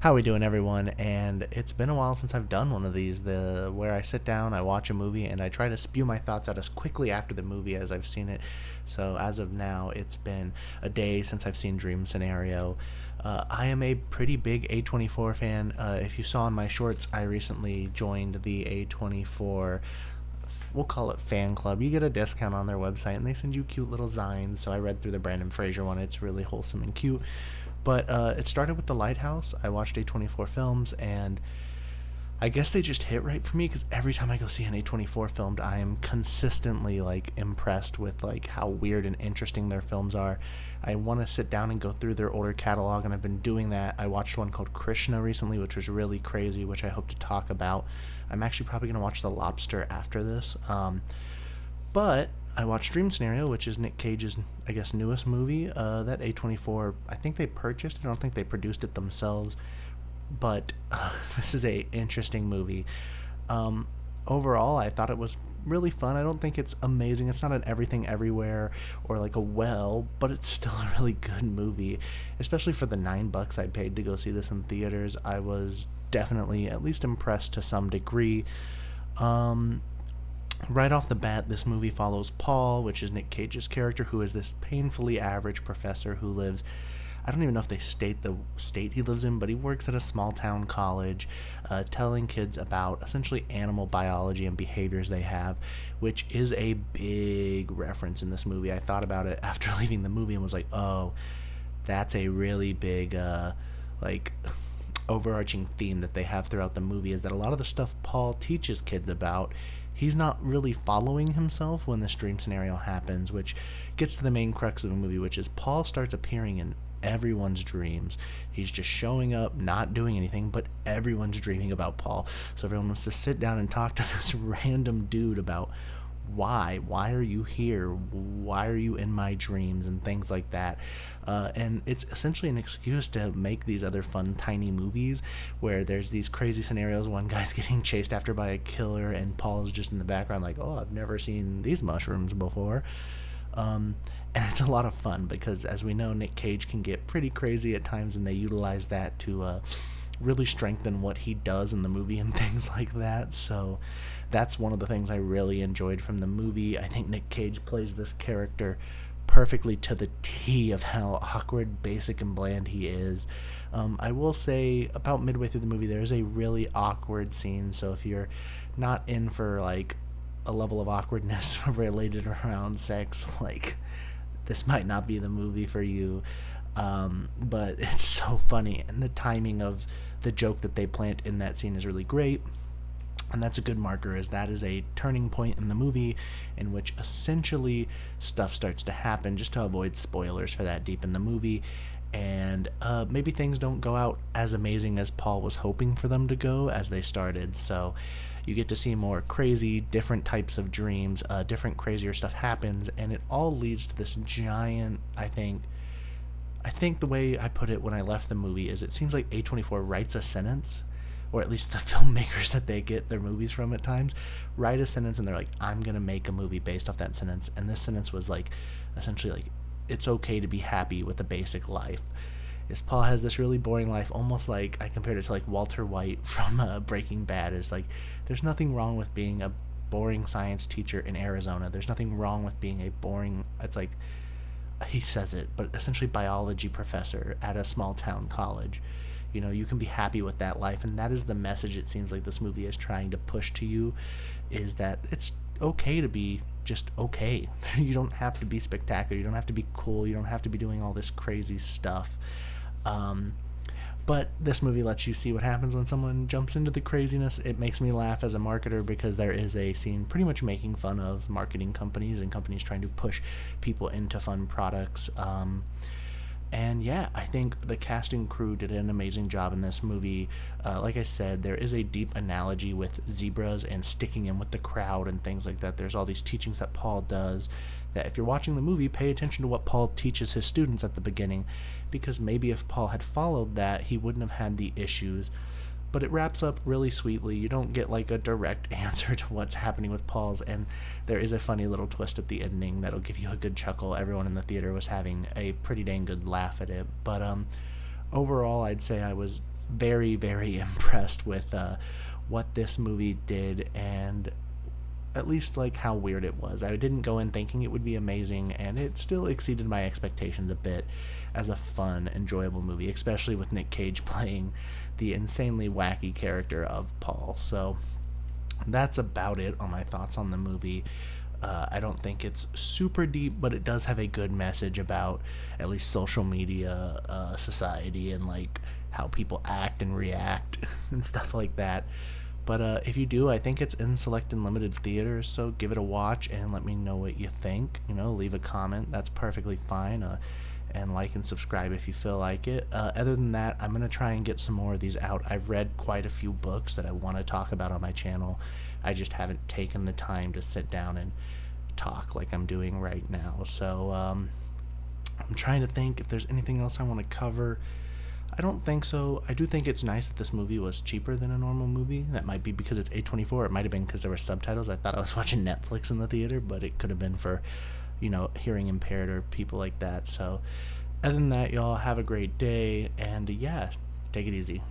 How we doing, everyone? And it's been a while since I've done one of these, the where I sit down, I watch a movie, and I try to spew my thoughts out as quickly after the movie as I've seen it. So as of now, it's been a day since I've seen Dream Scenario. I am a pretty big A24 fan. If you saw in my shorts, I recently joined the A24, we'll call it fan club. You get a discount on their website and they send you cute little zines. So I read through the Brandon Fraser one. It's really wholesome and cute. But it started with The Lighthouse. I watched A24 films, and I guess they just hit right for me because every time I go see an A24 filmed, I am consistently like impressed with like how weird and interesting their films are. I want to sit down and go through their older catalog, and I've been doing that. I watched one called Krishna recently, which was really crazy, which I hope to talk about. I'm actually probably going to watch The Lobster after this. But I watched Dream Scenario, which is Nick Cage's, I guess, newest movie. That A24, I think they purchased it. I don't think they produced it themselves. But this is a interesting movie. Um, Overall, I thought it was really fun. I don't think it's amazing. It's not an everything everywhere or like a well, but it's still a really good movie, especially for the $9 I paid to go see this in theaters. I was definitely at least impressed to some degree. Um, right off the bat, this movie follows Paul, which is Nick Cage's character, who is this painfully average professor who lives. I don't even know if they state the state he lives in, but he works at a small town college, telling kids about essentially animal biology and behaviors they have, which is a big reference in this movie. I thought about it after leaving the movie and was like, oh, that's a really big, like, overarching theme that they have throughout the movie is that a lot of the stuff Paul teaches kids about, he's not really following himself when this dream scenario happens, which gets to the main crux of the movie, which is Paul starts appearing in everyone's dreams. He's just showing up, not doing anything, but everyone's dreaming about Paul. So everyone wants to sit down and talk to this random dude about why are you here, why are you in my dreams, and things like that. And it's essentially an excuse to make these other fun tiny movies where there's these crazy scenarios. One guy's getting chased after by a killer and Paul's just in the background like, oh, I've never seen these mushrooms before. And it's a lot of fun because, as we know, Nick Cage can get pretty crazy at times, and they utilize that to really strengthen what he does in the movie and things like that. So that's one of the things I really enjoyed from the movie. I think Nick Cage plays this character perfectly to the T of how awkward, basic, and bland he is. I will say about midway through the movie, there's a really awkward scene. So if you're not in for like a level of awkwardness related around sex, like, this might not be the movie for you. But it's so funny, and the timing of the joke that they plant in that scene is really great. And that's a good marker, as that is a turning point in the movie in which essentially stuff starts to happen, just to avoid spoilers for that deep in the movie. And maybe things don't go out as amazing as Paul was hoping for them to go as they started. So you get to see more crazy, different types of dreams, different crazier stuff happens, and it all leads to this giant, I think the way I put it when I left the movie is it seems like A24 writes a sentence, or at least the filmmakers that they get their movies from at times write a sentence and they're like, I'm going to make a movie based off that sentence. And this sentence was like, essentially like, it's okay to be happy with a basic life. Is Paul has this really boring life, almost like I compared it to like Walter White from Breaking Bad. Is like, there's nothing wrong with being a boring science teacher in Arizona. There's nothing wrong with being a boring, it's like, he says it, but essentially biology professor at a small town college. You know, you can be happy with that life, and that is the message it seems like this movie is trying to push to you, is that it's okay to be just okay. You don't have to be spectacular, you don't have to be cool, you don't have to be doing all this crazy stuff. um, but this movie lets you see what happens when someone jumps into the craziness. It makes me laugh as a marketer because there is a scene pretty much making fun of marketing companies and companies trying to push people into fun products. And yeah, I think the cast and crew did an amazing job in this movie. Like I said, there is a deep analogy with zebras and sticking in with the crowd and things like that. There's all these teachings that Paul does that if you're watching the movie, pay attention to what Paul teaches his students at the beginning, because maybe if Paul had followed that, he wouldn't have had the issues. But it wraps up really sweetly. You don't get like a direct answer to what's happening with Paul's, and there is a funny little twist at the ending that'll give you a good chuckle. Everyone in the theater was having a pretty dang good laugh at it. But overall, I'd say I was very, very impressed with what this movie did, and at least like how weird it was. I didn't go in thinking it would be amazing, and it still exceeded my expectations a bit as a fun, enjoyable movie, especially with Nick Cage playing the insanely wacky character of Paul. So that's about it on my thoughts on the movie. I don't think it's super deep, but it does have a good message about at least social media, society, and like how people act and react and stuff like that. But if you do, I think it's in select and limited theaters, so give it a watch and let me know what you think. Leave a comment. That's perfectly fine. And like and subscribe if you feel like it. Other than that, I'm going to try and get some more of these out. I've read quite a few books that I want to talk about on my channel. I just haven't taken the time to sit down and talk like I'm doing right now. So I'm trying to think if there's anything else I want to cover. I don't think so. I do think it's nice that this movie was cheaper than a normal movie. That might be because it's A24. It might have been because there were subtitles. I thought I was watching Netflix in the theater, but it could have been for, hearing impaired or people like that. So, other than that, y'all have a great day, and yeah, take it easy.